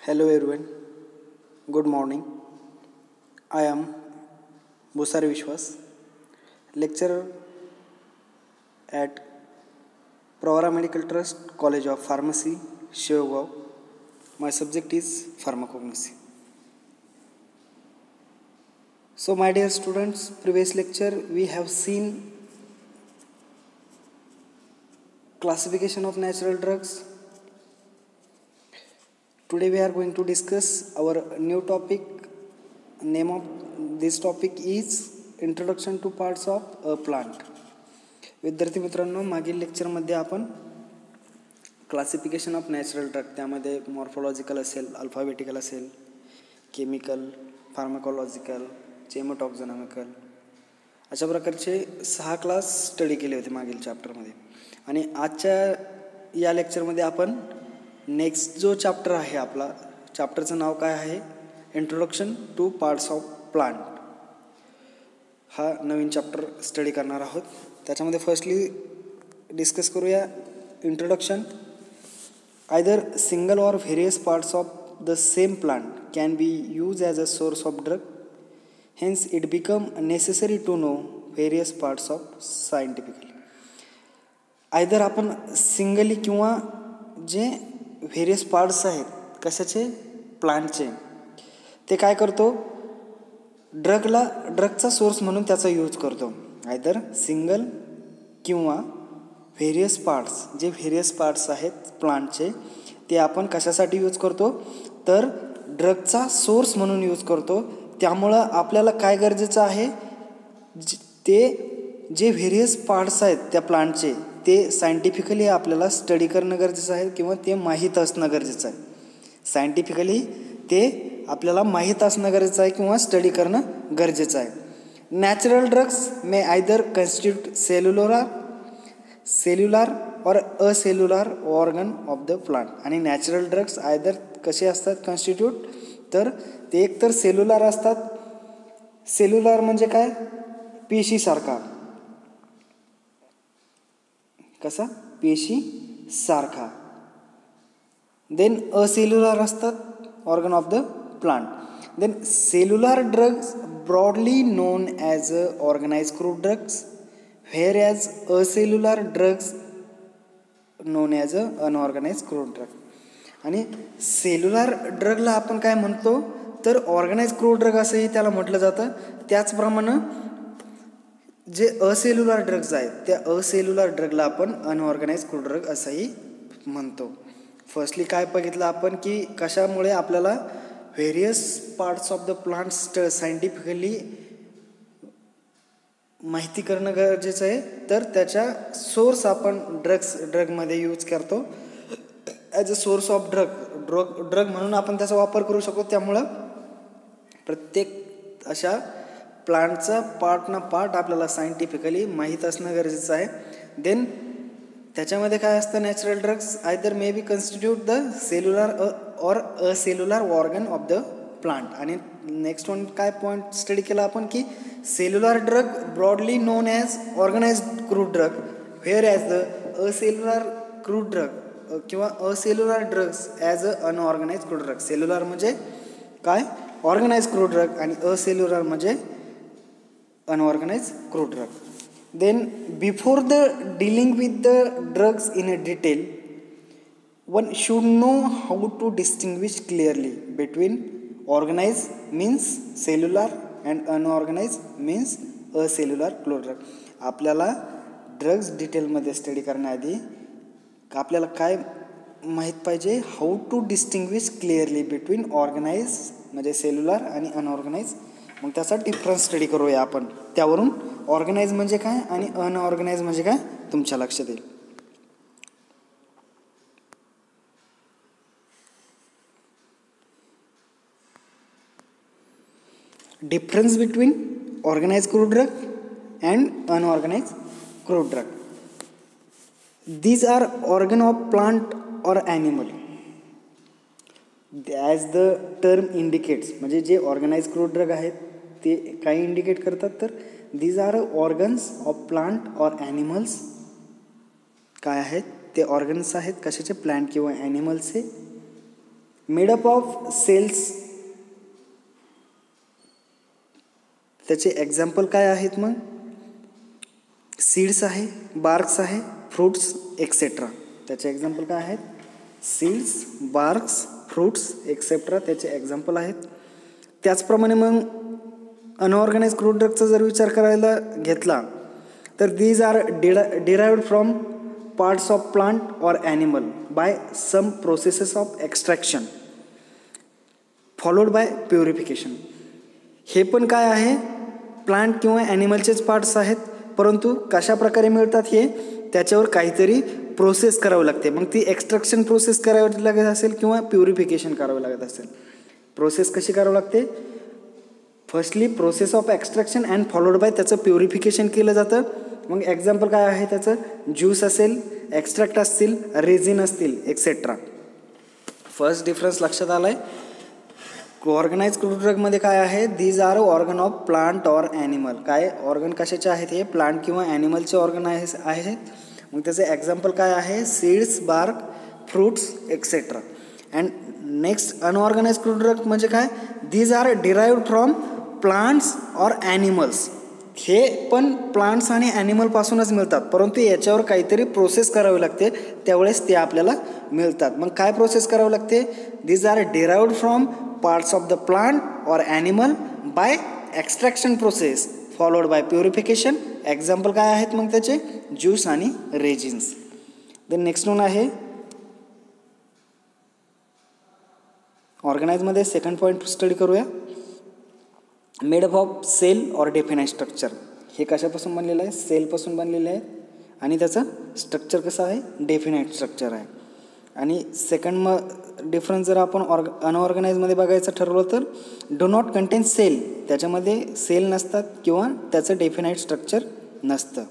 Hello everyone, good morning. I am Busari Vishwas, lecturer at Pravara Medical Trust, College of Pharmacy, Sheogaon. My subject is pharmacognosy. So my dear students, previous lecture we have seen classification of natural drugs. Today we are going to discuss our new topic. Name of this topic is Introduction to Parts of a Plant. विद्यार्थी मित्रांनो, मागील लेक्चरमध्ये आपण classification of natural drug, त्यामध्ये morphological असेल, alphabetical असेल, chemical, pharmacological, चेमोटॉक्झोनॉमिकल अशा प्रकारचे 6 क्लास स्टडी केले होते मागील चॅप्टरमध्ये. आणि आजच्या या लेक्चरमध्ये आपण नेक्स्ट जो चॅप्टर आहे, आपला चॅप्टरचं नाव काय आहे, introduction to parts of plant, हा नवीन चॅप्टर स्टडी करणार आहोत. त्याच्यामध्ये फर्स्टली डिस्कस करूया introduction. Either single or various parts of the same plant can be use as a source of drug, hence it become necessary to know various parts of scientifically. Either आपण singly किंवा जे various parts आहेत कशाचे, प्लांटचे, ते काय करतो, ड्रगचा source म्हणून त्याचा यूज करतो. आयदर सिंगल किंवा व्हेरियस पार्ट्स, जे व्हेरियस पार्ट्स आहेत प्लांटचे ते आपण कशासाठी यूज करतो, तर ड्रगचा सोर्स म्हणून यूज करतो. त्यामुळं आपल्याला काय गरजेचं आहे, ते जे व्हेरियस पार्ट्स आहेत त्या प्लांटचे ते सायंटिफिकली आपल्याला स्टडी करणं गरजेचं आहे किंवा ते माहीत असणं गरजेचं आहे. सायंटिफिकली ते आपल्याला माहीत असणं गरजेचं आहे किंवा स्टडी करणं गरजेचं आहे. नॅचरल ड्रग्स मे आयदर कन्स्टिट्यूट सेल्युलर और acellular organ of the plant. आणि नॅचरल ड्रग्स आयदर कसे असतात कन्स्टिट्यूट, तर ते एकतर सेल्युलर असतात. सेल्युलर म्हणजे काय, पेशीसारखा, कसा, पेशीसारखा. देन असेल्युलर असतात, organ of the plant. Then cellular drugs broadly known as organised crude drugs, whereas acellular drugs known as unorganised crude drug. आणि सेल्युलर ड्रगला आपण काय म्हणतो, तर ऑर्गनाइज्ड क्रूड ड्रग असंही त्याला म्हटलं जातं. त्याचप्रमाणे जे असेल्युलर ड्रग्ज आहेत त्या असेल्युलर ड्रगला आपण अनऑर्गनाइज्ड क्रूड ड्रग असंही म्हणतो. फर्स्टली काय बघितलं आपण की कशामुळे आपल्याला various parts of the plant scientifically माहिती करणं गरजेचं आहे, तर त्याच्या सोर्स आपण ड्रगमध्ये यूज करतो as a source of drug म्हणून आपण त्याचा वापर करू शकतो. त्यामुळं प्रत्येक अशा प्लांटचा पार्ट आपल्याला सायंटिफिकली माहीत असणं गरजेचं आहे. देन त्याच्यामध्ये काय असतं, natural drugs either may be constitute the cellular or acellular organ of the plant. आणि नेक्स्ट वन काय पॉईंट स्टडी केला आपण की cellular drug broadly known as organised crude drug, whereas the acellular crude drug किंवा acellular drugs as a unorganised crude drug. Cellular म्हणजे काय, organised crude drug, आणि acellular म्हणजे unorganised crude drug. Then before the dealing with the drugs in a detail, one should know how to distinguish clearly between organized means cellular and unorganized means acellular crude drug. आपल्याला drugs डिटेलमध्ये study करण्याआधी आपल्याला काय माहीत पाहिजे, how to distinguish clearly between organise म्हणजे cellular आणि unorganise. मग त्याचा डिफरन्स स्टडी करूया आपण, त्यावरून ऑर्गनाइज म्हणजे काय आणि अनऑर्गनाइज म्हणजे काय तुमच्या लक्षात येईल. Difference between organised crude drug and unorganised crude drug. These are organ of plant or animal as the term indicates. म्हणजे जे ऑर्गनाइज्ड क्रूड ड्रग आहेत ते काय इंडिकेट करतात, तर these are organs of plant or animals. काय आहेत ते ऑर्गन्स आहेत कशाचे, प्लांट किंवा ॲनिमल्सचे. मेडअप ऑफ सेल्स, त्याचे एक्झाम्पल काय आहेत मग? सीड्स आहे, बार्क्स आहे, फ्रूट्स एक्सेट्रा. त्याचे एक्झाम्पल काय आहेत? सीड्स, बार्क्स, फ्रूट्स एक्सेट्रा त्याचे एक्झाम्पल आहेत. त्याचप्रमाणे मग अनऑर्गनाइज क्रूड ड्रगचा जर विचार करायला घेतला तर these are derived from parts of plant or animal by some processes of extraction followed by purification. हे पण काय आहे? प्लांट किंवा ॲनिमलचेच पार्ट्स आहेत, परंतु कशा प्रकारे मिळतात हे त्याच्यावर काहीतरी प्रोसेस करावं लागते. मग ती एक्स्ट्रॅक्शन प्रोसेस करावी लागत असेल किंवा प्युरिफिकेशन करावं लागत असेल. प्रोसेस कशी करावं लागते? Firstly process of extraction and followed by त्याचं प्युरिफिकेशन केलं जातं. मग एक्झाम्पल काय आहे त्याचं? ज्यूस असेल, एक्स्ट्रॅक्ट असतील, रेझिन असतील एक्सेट्रा. फर्स्ट डिफरन्स लक्षात आला आहे. ऑर्गनाइज क्रूड ड्रगमध्ये काय आहे? These are organ of plant or animal. काय ऑर्गन कशाचे आहेत? हे प्लांट किंवा ॲनिमलचे ऑर्गन आहेत. मग त्याचे एक्झाम्पल काय आहे? Seeds, bark, fruits etcetera. And next unorganise crude drug म्हणजे काय? These are derived from plants or animals. हे पण प्लांट्स आणि ॲनिमलपासूनच मिळतात, परंतु याच्यावर काहीतरी प्रोसेस करावी लागते, त्यावेळेस ते आपल्याला मिळतात. मग काय प्रोसेस करावं लागते? These are derived from parts of the plant or animal by extraction process followed by purification. Example काय आहेत मग त्याचे? ज्यूस आणि रेजिन्स. देन नेक्स्ट वन आहे ऑर्गनाइजमध्ये सेकंड पॉईंट स्टडी करूया. Made up of cell or definite structure. हे कशापासून बनलेलं आहे? सेलपासून बनलेलं आहे आणि त्याचं स्ट्रक्चर कसं आहे? डेफिनाइट स्ट्रक्चर आहे. आणि सेकंड डिफरन्स जर आपण अनऑर्गनाइजमध्ये बघायचं ठरवलं तर डो नॉट कंटेन सेल, त्याच्यामध्ये सेल नसतात किंवा त्याचं डेफिनाइट स्ट्रक्चर नसतं.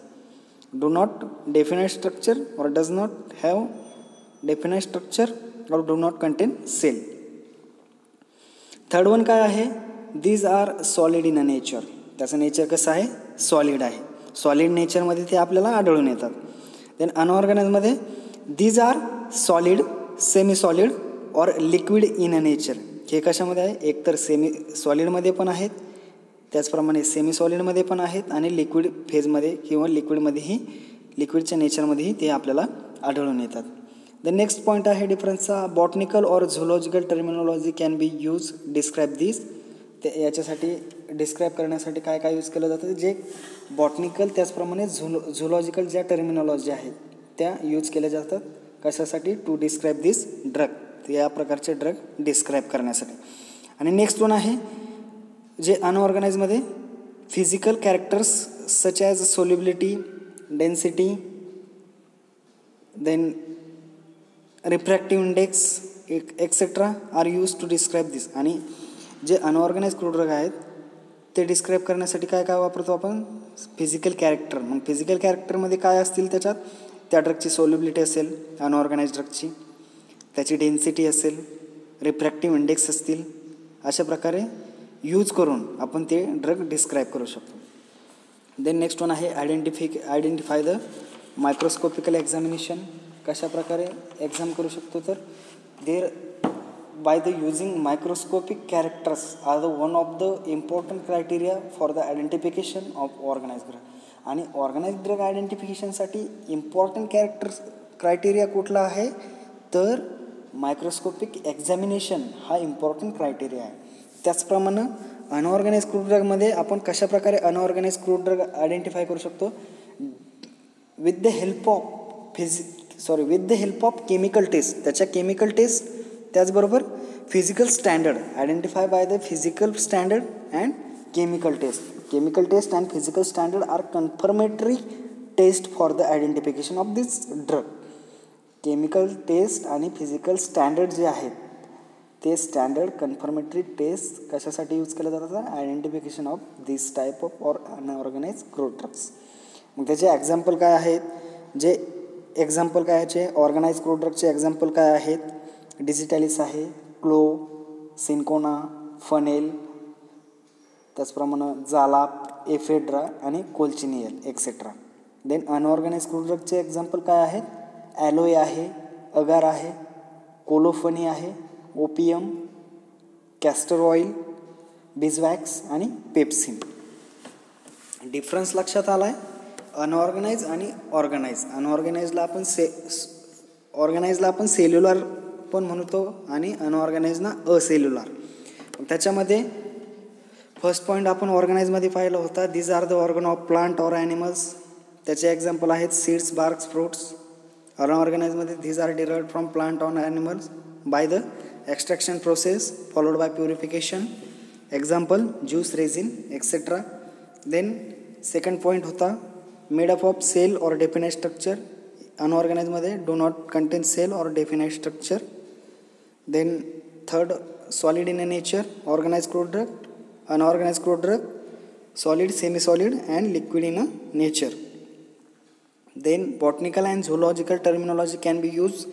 Do not definite structure or does not have definite structure or do not contain cell. Third one काय आहे? These are solid in a nature. त्याचं नेचर कसं आहे? सॉलिड आहे. सॉलिड नेचरमध्ये ते आपल्याला आढळून येतात. देन अनऑर्गनाइजमध्ये these are solid, semi solid or liquid in a nature. हे कशामध्ये आहे? एकतर सेमी सॉलिडमध्ये पण आहेत, त्याचप्रमाणे सेमी सॉलिडमध्ये पण आहेत आणि लिक्विड फेजमध्ये किंवा लिक्विडमध्येही, लिक्विडच्या नेचरमध्येही ते आपल्याला आढळून येतात. द नेक्स्ट पॉईंट आहे डिफरन्सचा. Botanical or zoological terminology can be use describe this. ते याच्यासाठी डिस्क्राईब करण्यासाठी काय काय यूज केलं जातं? जे बॉटनिकल त्याचप्रमाणे झुलॉजिकल ज्या टर्मिनॉलॉजी आहेत त्या यूज केल्या जातात. कशासाठी? To describe this drug. या प्रकारचे ड्रग डिस्क्राईब करण्यासाठी. आणि नेक्स्ट वन आहे जे अनऑर्गनाइजमध्ये physical characters such as solubility, density, then refractive index etcetera are use to describe this. आणि जे अनऑर्गनाइज क्रूड ड्रग आहेत ते डिस्क्राईब करण्यासाठी काय काय वापरतो आपण? Physical character. मग फिजिकल कॅरेक्टरमध्ये काय असतील त्याच्यात? त्या ड्रगची सोल्युबिलिटी असेल अनऑर्गनाइज ड्रगची, त्याची डेन्सिटी असेल, रिफ्रॅक्टिव्ह इंडेक्स असतील. अशा प्रकारे यूज करून आपण ते ड्रग डिस्क्राईब करू शकतो. देन नेक्स्ट वन आहे आयडेंटिफाय द मायक्रोस्कोपिकल एक्झामिनेशन. कशा प्रकारे एक्झाम करू शकतो? तर देर by the using microscopic characters are the one of the important criteria for the identification of organized drug. आणि ऑर्गनाइज ड्रग आयडेंटिफिकेशनसाठी इम्पॉर्टंट क्रायटेरिया कुठला आहे? तर मायक्रोस्कोपिक एक्झामिनेशन हा इम्पॉर्टंट क्रायटेरिया आहे. त्याचप्रमाणे अनऑर्गनाइज क्रूड ड्रगमध्ये आपण कशा प्रकारे अनऑर्गनाइज क्रूड ड्रग आयडेंटिफाय करू शकतो? With the help of chemical test. त्याच्या केमिकल टेस्ट त्याचबरोबर physical standard identify by the physical standard and chemical test. Chemical test and physical standard are confirmatory test for the identification of this drug. Chemical test आणि physical standard जे आहेत ते standard confirmatory test कशासाठी use केलं जातात? Identification of this type of or unorganise crude drugs. मग त्याचे example काय आहेत? जे एक्झाम्पल काय आहे ऑर्गनाइज क्रूड ड्रगचे एक्झाम्पल काय आहेत? डिजिटॅलिस आहे, क्लो, सिन्कोना, फनेल, त्याचप्रमाणे जालाप, एफेड्रा आणि cochineal etcetera. Then unorganised crude ड्रगचे एक्झाम्पल काय आहेत? ॲलोय आहे, अगार आहे, कोलोफनी आहे, ओपियम, कॅस्टर ऑइल, बिजवॅक्स आणि पेप्सिन. डिफरन्स लक्षात आला आहे. अनऑर्गनाइज आणि ऑर्गनाइज. अनऑर्गनाइजला आपण सेल्युलर पण म्हणतो आणि अनऑर्गनाइजना असेल्युलर. त्याच्यामध्ये फर्स्ट पॉईंट आपण ऑर्गनाइजमध्ये पाहिलं होता. These are the organ of plant or animals. त्याचे एक्झाम्पल आहेत सीड्स, बार्क्स, फ्रूट्स. अनऑर्गनाइजमध्ये these are derived from plant or animals by the extraction process followed by purification. Example juice, resin etcetera. Then second point होता made up of cell or definite structure. अनऑर्गनाइजमध्ये do not contain cell or definite structure. Then third solid in nature, organise crude drug. Unorganise crude drug solid, semi solid and liquid in nature. Then botanical and zoological terminology can be use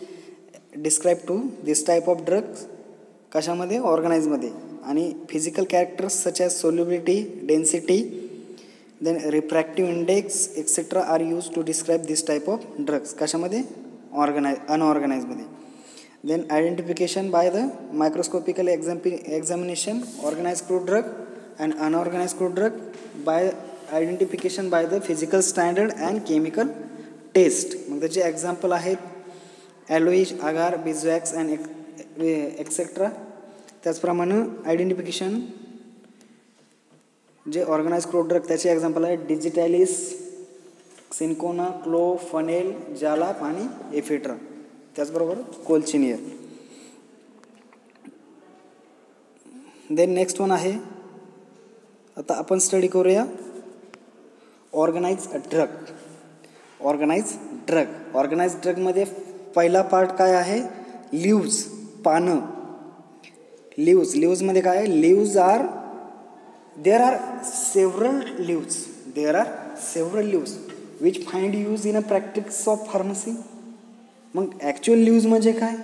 describe to this type of drugs. कशामध्ये? ऑर्गनाइजमध्ये. आणि physical characters such as solubility, density, then refractive index etcetera are use to describe this type of drugs. कशामध्ये? अनऑर्गनाइजमध्ये. Then identification by the microscopical examination, organise crude drug and unorganise crude drug by identification by the physical standard and chemical test. मग त्याचे example आहेत aloes, agar, beeswax and etcetera. त्याचप्रमाणे identification जे organise crude drug त्याचे example आहेत digitalis, cinchona, क्लो, funnel, जालाप आणि एफेट्रा. त्याचबरोबर कोलचिनियर. Then next one आहे, आता आपण स्टडी करूया ऑर्गनाइज ड्रग. ऑर्गनाइज ड्रगमध्ये पहिला पार्ट काय आहे? लिव्ज, पानं. लिव्जमध्ये काय आहे? There are several leaves which find use in a practice of pharmacy. मग ॲक्च्युअल लिव्ज म्हणजे काय?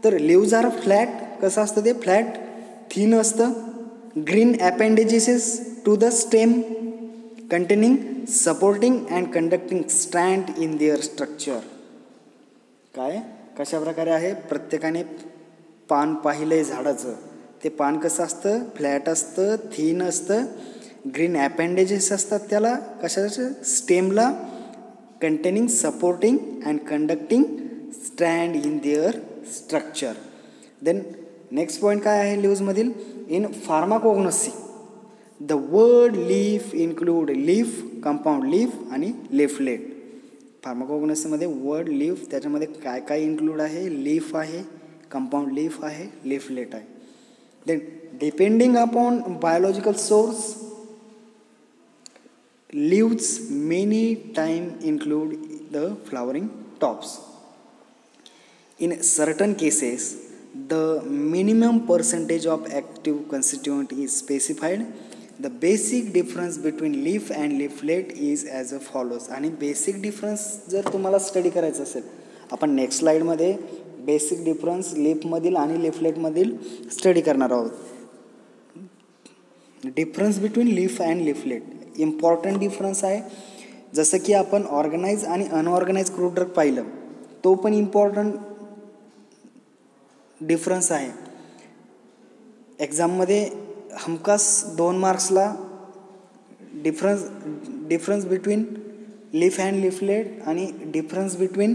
तर लिव्ज आर फ्लॅट. कसं असतं ते? फ्लॅट, थिन असतं. Green appendageses to the stem containing supporting and conducting strand in their structure. काय कशा प्रकारे आहे? प्रत्येकाने पान पाहिलंय झाडाचं. ते पान कसं असतं? फ्लॅट असतं, थिन असतं, ग्रीन ॲपेंडेजेस असतात त्याला. कशाचं? स्टेमला. Containing supporting and conducting strand in their structure. Then next point काय आहे लिव्जमधील? In pharmacognosy the word leaf include leaf, compound leaf आणि लिफलेट. फार्माकोग्नोसीमध्ये वर्ड लीफ, त्याच्यामध्ये काय काय इन्क्लूड आहे? लीफ आहे, कंपाऊंड लीफ आहे, लिफलेट आहे. Then depending upon biological source leaves many time include the flowering tops. In certain cases, the minimum percentage of active constituent is specified. The basic difference between leaf and leaflet is as follows. आणि basic difference जर तुम्हाला study करायचं असेल, आपण next स्लाइडमध्ये basic difference लीफमधील आणि लिफलेटमधील study करणार आहोत. Difference between leaf and leaflet important difference आहे. जसं की आपण ऑर्गनाइज आणि अनऑर्गनाइज क्रूड ड्रग पाहिलं, तो पण इम्पॉर्टंट डिफरन्स आहे. एक्झाममध्ये हमखास 2 मार्क्सला difference between leaf and leaflet आणि difference between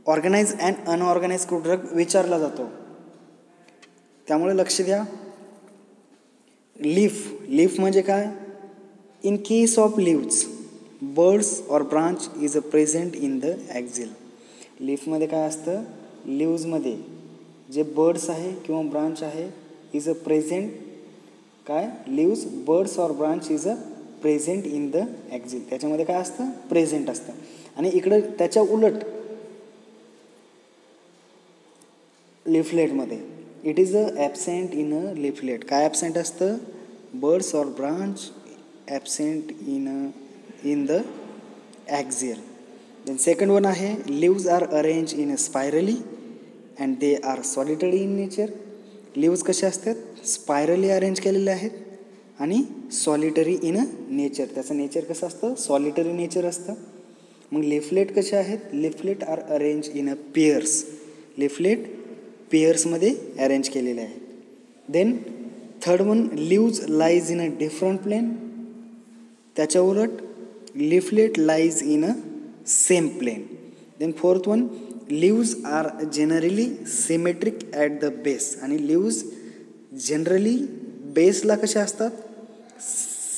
organise and unorganise crude drug विचारला जातो. त्यामुळे लक्ष द्या. लीफ म्हणजे काय? In case of leaves, buds or branch is a present in the axil. लीफमध्ये काय असतं? लीव्जमध्ये जे बर्ड्स आहे किंवा ब्रांच आहे इज अ प्रेझेंट. काय? Leaves, buds or branch is a present in the axil. त्याच्यामध्ये काय असतं? प्रेझेंट असतं. आणि इकडं त्याच्या उलट लिफलेटमध्ये it is a absent in a leaflet. काय ॲबसेंट असतं? Buds or branch absent in the axial. Then second one आहे leaves are arrange in spirally and they are solitary in nature. Leaves कसे असतात? स्पायरली अरेंज केलेले आहेत आणि solitary in nature. त्याचं nature कसं असतं? सॉलिटरी नेचर असतं. मग लिफलेट कसे आहेत? Leaflet are arrange in a pairs. Leaflet पेअर्समध्ये अरेंज केलेले आहे. Then third one, leaves lies in a different plane. त्याच्या उलट leaflet lies in a same plane. Then fourth one, leaves are generally symmetric at the base. आणि leaves generally बेसला कसे असतात,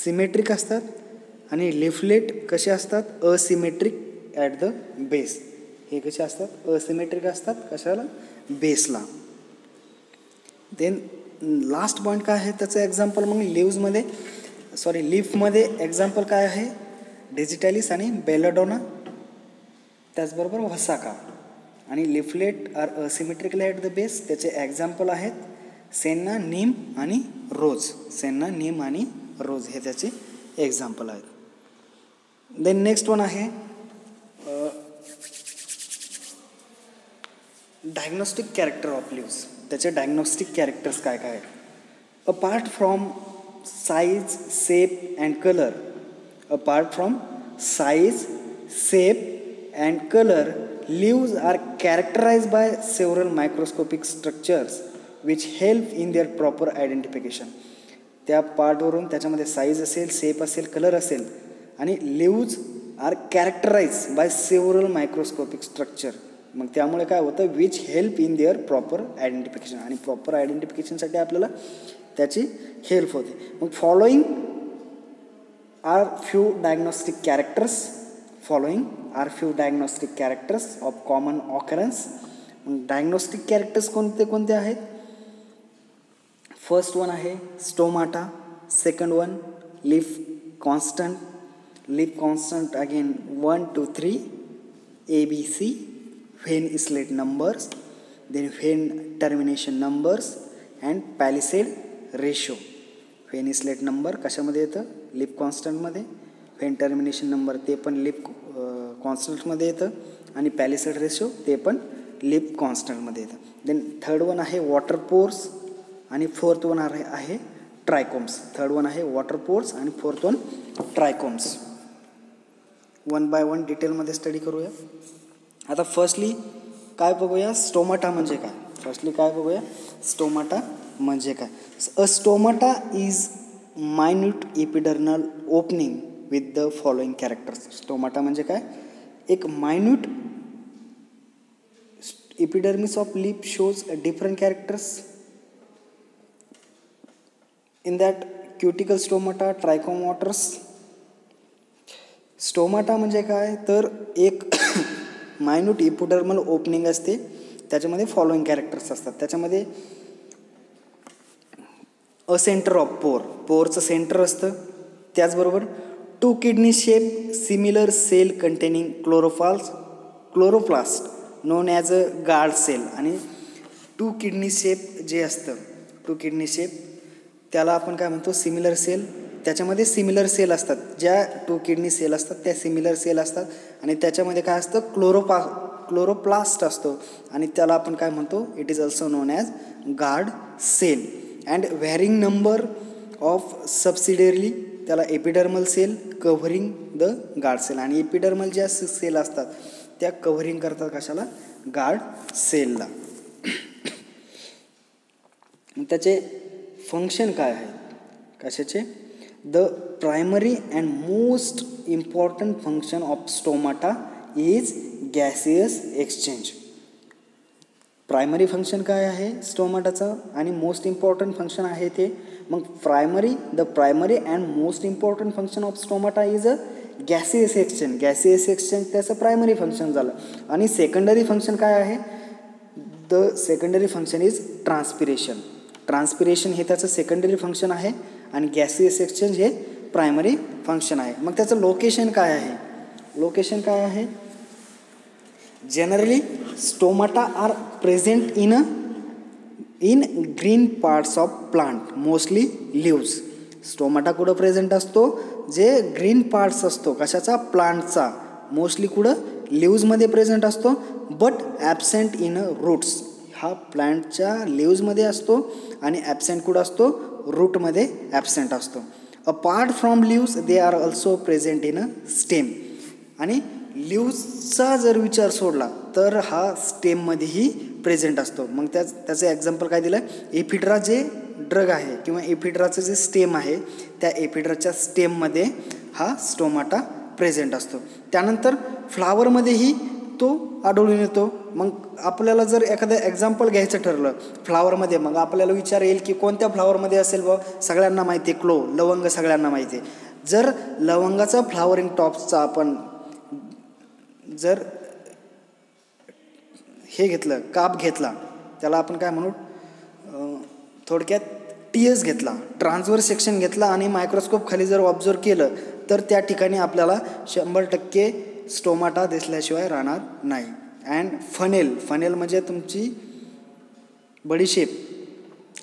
symmetric असतात. आणि लिफलेट कसे असतात, असिमेट्रिक ॲट द बेस. हे कसे असतात, असिमेट्रिक असतात कशाला, बेसला. देन लास्ट पॉईंट काय आहे त्याचं एक्झाम्पल. मग लीफमध्ये एक्झाम्पल काय आहे, डिजिटॅलिस आणि बेलाडोना. त्याचबरोबर वसाका. आणि leaflet are asymmetrical at the base. त्याचे एक्झाम्पल आहेत सेन्ना, नीम आणि रोज. सेन्ना, नीम आणि रोज हे त्याचे एक्झाम्पल आहेत. देन नेक्स्ट वन आहे डायग्नोस्टिक कॅरेक्टर ऑफ लीव्स. त्याचे डायग्नोस्टिक कॅरेक्टर्स काय काय आहेत. Apart from size, shape and colour. Apart from size, shape and colour, leaves are characterized by several microscopic structures which help in their proper identification. त्या पार्टवरून त्याच्यामध्ये size असेल, shape असेल, colour असेल. आणि leaves are characterized by several microscopic structure. मग त्यामुळे काय होतं, which help in their proper identification. आणि प्रॉपर आयडेंटिफिकेशनसाठी आपल्याला त्याची हेल्प होते. मग following are few diagnostic characters. Following are few diagnostic characters of common occurrence. Diagnostic characters कोणते कोणते आहेत. फर्स्ट वन आहे stomata. Second one leaf constant. Leaf constant again 1 to 3 ABC. Vein islet numbers. Then vein termination numbers and palisade ratio. Vein islet number कशामध्ये येतं, leaf कॉन्स्टंटमध्ये. Vein termination number ते पण leaf कॉन्स्टंटमध्ये येतं. आणि पॅलिसेड रेशो ते पण लीफ कॉन्स्टंटमध्ये येतं. देन थर्ड वन आहे वॉटर पोर्स. आणि फोर्थ वन आहे ट्रायकोम्स. थर्ड वन आहे वॉटर पोर्स आणि fourth one trichomes. One by one डिटेलमध्ये स्टडी करूया. आता फर्स्टली काय बघूया, स्टोमाटा म्हणजे काय. स्टोमाटा म्हणजे काय. A stomata is minute epidermal opening with the following characters. Stomata म्हणजे काय, एक minute epidermis of leaf shows different characters. In that cuticle stomata, trichome waters. Stomata म्हणजे काय, तर एक मायन्यूट एपिडर्मल ओपनिंग असते. त्याच्यामध्ये फॉलोइंग कॅरेक्टर्स असतात. त्याच्यामध्ये अ सेंटर ऑफ पोरचं सेंटर असतं. त्याचबरोबर 2 kidney shape similar cell containing chloroplast known as a guard cell. आणि 2 किडनी शेप जे असतं, 2 किडनी शेप त्याला आपण काय म्हणतो, सिमिलर सेल. त्याच्यामध्ये सिमिलर सेल असतात. ज्या 2 किडनी सेल असतात त्या सिमिलर सेल असतात. आणि त्याच्यामध्ये काय असतं, क्लोरोप्लास्ट असतो. आणि त्याला आपण काय म्हणतो, it is also known as guard cell. And varying number of subsidiary, त्याला epidermal cell covering the guard cell. आणि एपिडर्मल ज्या सेल असतात त्या कव्हरिंग करतात कशाला, गार्ड सेलला. त्याचे फंक्शन काय आहे, कशाचे. The primary and most important function of stomata is gaseous exchange. Primary function काय आहे स्टोमाटाचं आणि मोस्ट इम्पॉर्टंट फंक्शन आहे ते. मग the primary and most important function of stomata is a gaseous exchange. Gaseous exchange त्याचं प्रायमरी फंक्शन झालं. आणि secondary function काय आहे, the secondary function is transpiration. Transpiration हे त्याचं सेकंडरी फंक्शन आहे आणि गॅसियस एक्सचेंज हे प्रायमरी फंक्शन आहे. मग त्याचं लोकेशन काय आहे, generally stomata are present in green parts of plant, mostly leaves. Stomata कुठं प्रेझेंट असतो, जे ग्रीन पार्ट्स असतो कशाचा, प्लांटचा. मोस्टली कुठं, लीव्समध्ये प्रेझेंट असतो. But absent in roots. हा प्लांटच्या लीव्समध्ये असतो आणि ॲबसेंट कुठं असतो, रूटमध्ये ॲबसेंट असतो. Apart from leaves they are also present in a stem. आणि लीव्सचा जर विचार सोडला तर हा स्टेममध्येही प्रेझेंट असतो. मग त्याचं एक्झाम्पल काय दिलं, एफिड्रा जे ड्रग आहे किंवा एफिड्राचं जे स्टेम आहे त्या एफिड्राच्या स्टेममध्ये हा स्टोमाटा प्रेझेंट असतो. त्यानंतर फ्लावरमध्येही तो आढळून येतो. मग आपल्याला जर एखादं एक्झाम्पल घ्यायचं ठरलं फ्लावरमध्ये, मग आपल्याला विचार येईल की कोणत्या फ्लावरमध्ये असेल व सगळ्यांना माहिती आहे क्लो, लवंग सगळ्यांना माहिती आहे. जर लवंगाचा फ्लावरिंग टॉप्सचा आपण जर हे घेतलं, काप घेतला, त्याला आपण काय म्हणू, थोडक्यात टीएस घेतला, ट्रान्सवर्स सेक्शन घेतला आणि मायक्रोस्कोप खाली जर ऑब्झर्व केलं तर त्या ठिकाणी आपल्याला 100% स्टोमाटा दिसल्याशिवाय राहणार नाही. अँड फनेल म्हणजे तुमची बडीशेप,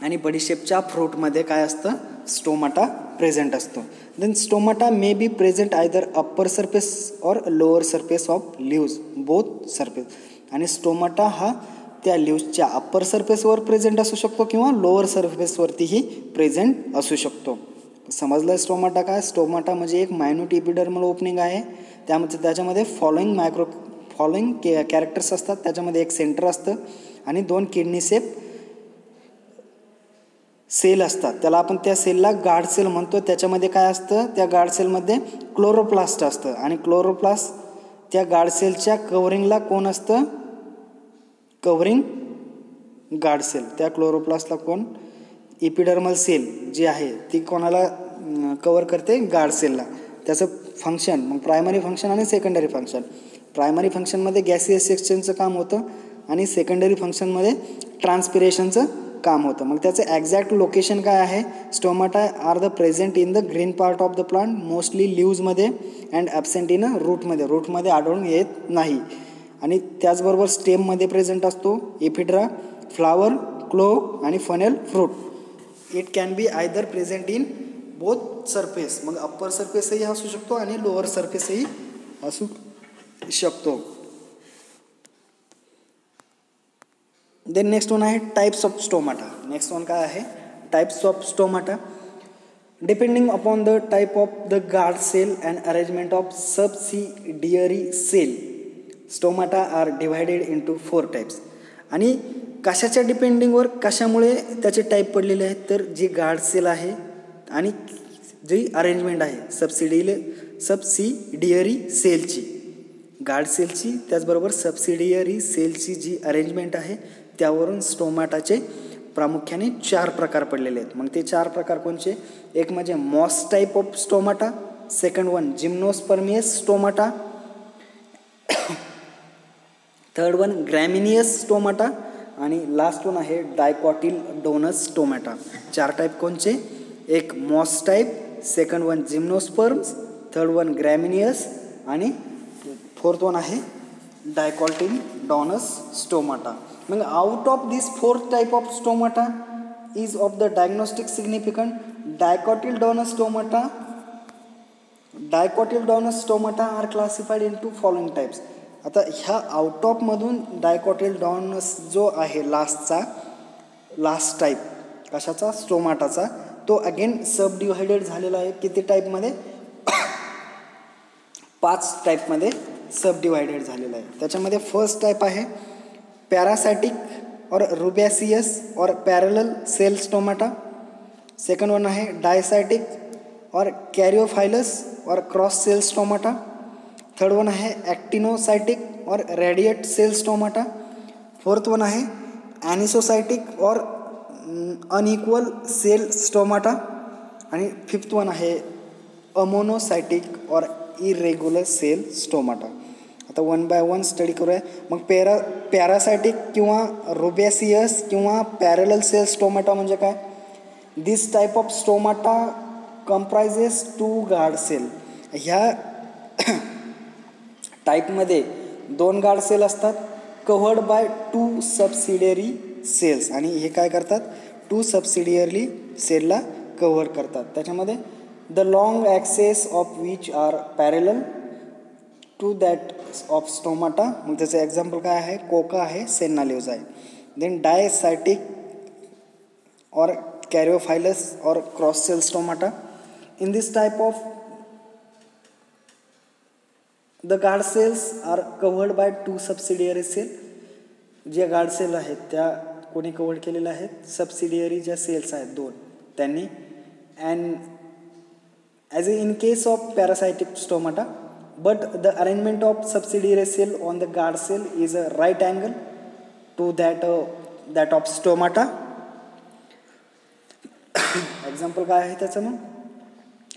आणि बडीशेपच्या फ्रूटमध्ये काय असतं, स्टोमाटा प्रेझेंट असतो. Then stomata may be present either upper surface or lower surface of leaves, both surface. आणि स्टोमाटा हा त्या लिव्सच्या अप्पर सरफेसवर प्रेझेंट असू शकतो किंवा लोअर सरफेसवरतीही प्रेझेंट असू शकतो. समजलं स्टोमाटा काय? स्टोमाटा म्हणजे एक मायन्यूट एपिडर्मल ओपनिंग आहे. त्याच्यामध्ये फॉलोइंग कॅरेक्टर्स असतात. त्याच्यामध्ये एक सेंटर असतं आणि 2 किडनी शेप सेल असतात. त्याला आपण त्या सेलला गार्ड सेल म्हणतो. त्याच्यामध्ये काय असतं, त्या गार्ड सेलमध्ये क्लोरोप्लास्ट असतं आणि क्लोरोप्लास्ट त्या गार्ड सेलच्या कव्हरिंगला कोण असतं, कव्हरिंग गार्ड सेल. त्या क्लोरोप्लास्टला कोण, एपिडर्मल सेल जी आहे ती कोणाला कव्हर करते, गार्ड सेलला. त्याचं फंक्शन मग प्रायमरी फंक्शन आणि सेकंडरी फंक्शन. प्रायमरी फंक्शनमध्ये गॅसियस एक्सचेंजचं काम होतं आणि सेकंडरी फंक्शनमध्ये ट्रान्सपिरेशनचं काम होतं. मग त्याचं एक्झॅक्ट लोकेशन काय आहे, stomata are the present in the green part of the plant, mostly लिव्जमध्ये अँड ॲबसेंट इन रूटमध्ये आढळून येत नाही. आणि त्याचबरोबर स्टेममध्ये प्रेझेंट असतो, एफिड्रा, फ्लावर, क्लो आणि fennel fruit. It can be either present in both surface, मग अप्पर सरफेसही असू शकतो आणि लोअर सरफेसही असू शकतो. देन नेक्स्ट वन आहे types of stomata. Next one काय आहे, types of stomata. Depending upon the type of the guard cell and arrangement of subsidiary cell, stomata are divided into 4 types. आणि कशाच्या डिपेंडिंगवर, कशामुळे त्याचे टाईप पडलेले आहेत, तर जी गार्ड सेल आहे आणि जी अरेंजमेंट आहे सबसिडियरी सेलची, गार्ड सेलची, त्याचबरोबर सबसिडियरी सेलची जी अरेंजमेंट आहे त्यावरून स्टोमाटाचे प्रामुख्याने 4 प्रकार पडलेले आहेत. मग ते 4 प्रकार कोणचे, एक म्हणजे moss type of stomata, second one gymnospermous stomata, third one gramineous stomata आणि लास्ट वन आहे डायकॉटिलडोनस स्टोमाटा. 4 टाईप कोणचे, एक moss type, second one gymnosperms, third one gramineous आणि फोर्थ वन आहे डायकॉटिलडोनस स्टोमाटा. मग out of this 4 type of stomata is of the diagnostic significant, dicotyledonous stomata are classified into following types. आता ह्या out ऑफमधून डायकॉटिलडोनस जो आहे last type कशाचा, स्टोमाटाचा, तो again सब divided झालेला आहे. किती टाईपमध्ये, 5 टाईपमध्ये सब डिवायडेड झालेला आहे. त्याच्यामध्ये फर्स्ट टाईप आहे parasitic or rubiaceous or parallel cell stomata. Second one आहे diacytic or caryophyllaceous or cross cell stomata. Third one आहे actinocytic or radiate cell stomata. Fourth one आहे anisocytic or unequal cell stomata. आणि fifth one आहे anomocytic और irregular sale stomata. आता 1 bye 1 study करूया. मग parasitic किंवा रुबॅसियस किंवा पॅरलल सेल स्टोमाटा म्हणजे काय, this type of stomata comprises 2 guard cell. ह्या टाईपमध्ये 2 गार्ड सेल असतात कव्हर्ड बाय 2 सबसिडियरी सेल्स, आणि हे काय करतात, 2 सबसिडियरी सेलला कव्हर करतात. त्याच्यामध्ये the long axis of which are parallel to that of stomata. मग त्याचं एक्झाम्पल काय आहे, कोका आहे, सेन्ना लिव्ज आहे. Then diacytic or caryophyllaceous or cross cell stomata. In this type of the guard cells are covered by 2 subsidiary cells. ज्या guard sale आहेत त्या कोणी कव्हर केलेल्या आहेत, सबसिडियरी ज्या सेल्स आहेत 2 त्यांनी. And as in case of paracytic stomata, but the arrangement of subsidiary cell on the guard cell is a right angle to that of stomata. Example काय आहे त्याचं मग,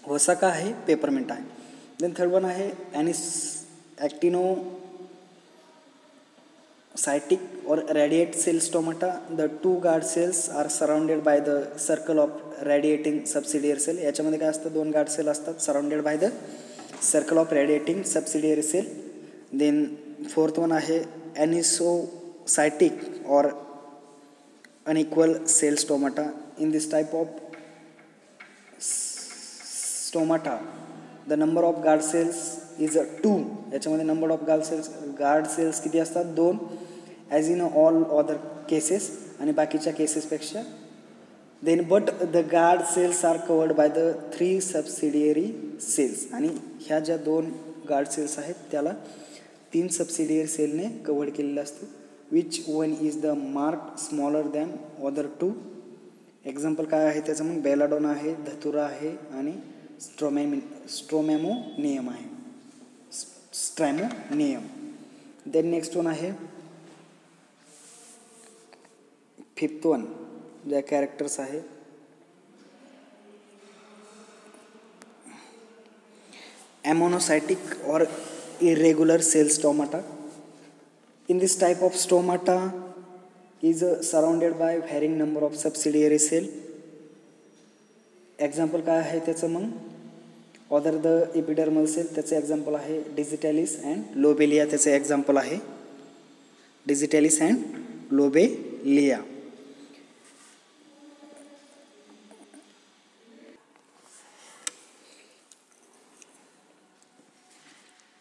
वसाका आहे, पेपरमिंट आहे. देन थर्ड वन आहे actinocytic or radiate cell stomata. The 2 guard cells are surrounded by the circle of radiating subsidiary cell. याच्यामध्ये काय असतं, 2 guard cell असतात surrounded by the circle of radiating subsidiary cell. Then fourth one आहे anisocytic or unequal cell stomata. In this type of stomata the number of guard cells is 2. याच्यामध्ये number of guard cells किती असतात, 2, as in all other cases, आणि बाकीच्या केसेसपेक्षा. Then but the guard cells are covered by the 3 subsidiary cells. आणि ह्या ज्या 2 guard cells आहेत त्याला 3 सबसिडियरी सेलने कवर्ड केलेलं असतं. Which one is the mark smaller than other 2. Example काय आहे त्याचं मग, बेलाडोना आहे, धतुरा आहे, आणि स्ट्रोमॅमोनियम आहे, स्ट्रॅमोनियम. देन नेक्स्ट वन आहे 5th वन, ज्या कॅरेक्टर्स आहे ॲमोनोसायटिक और irregular cell stomata. In this type of stomata is surrounded by varying number of subsidiary cell. Example काय आहे त्याचं मग, ऑदर द एपिडर्मल सेल त्याचं एक्झाम्पल आहे डिजिटॅलिस अँड लोबेलिया. त्याचं एक्झाम्पल आहे digitalis and lobelia.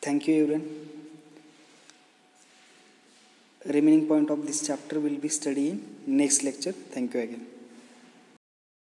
Thank you everyone. Remaining point of this chapter will be studied in next lecture. Thank you again.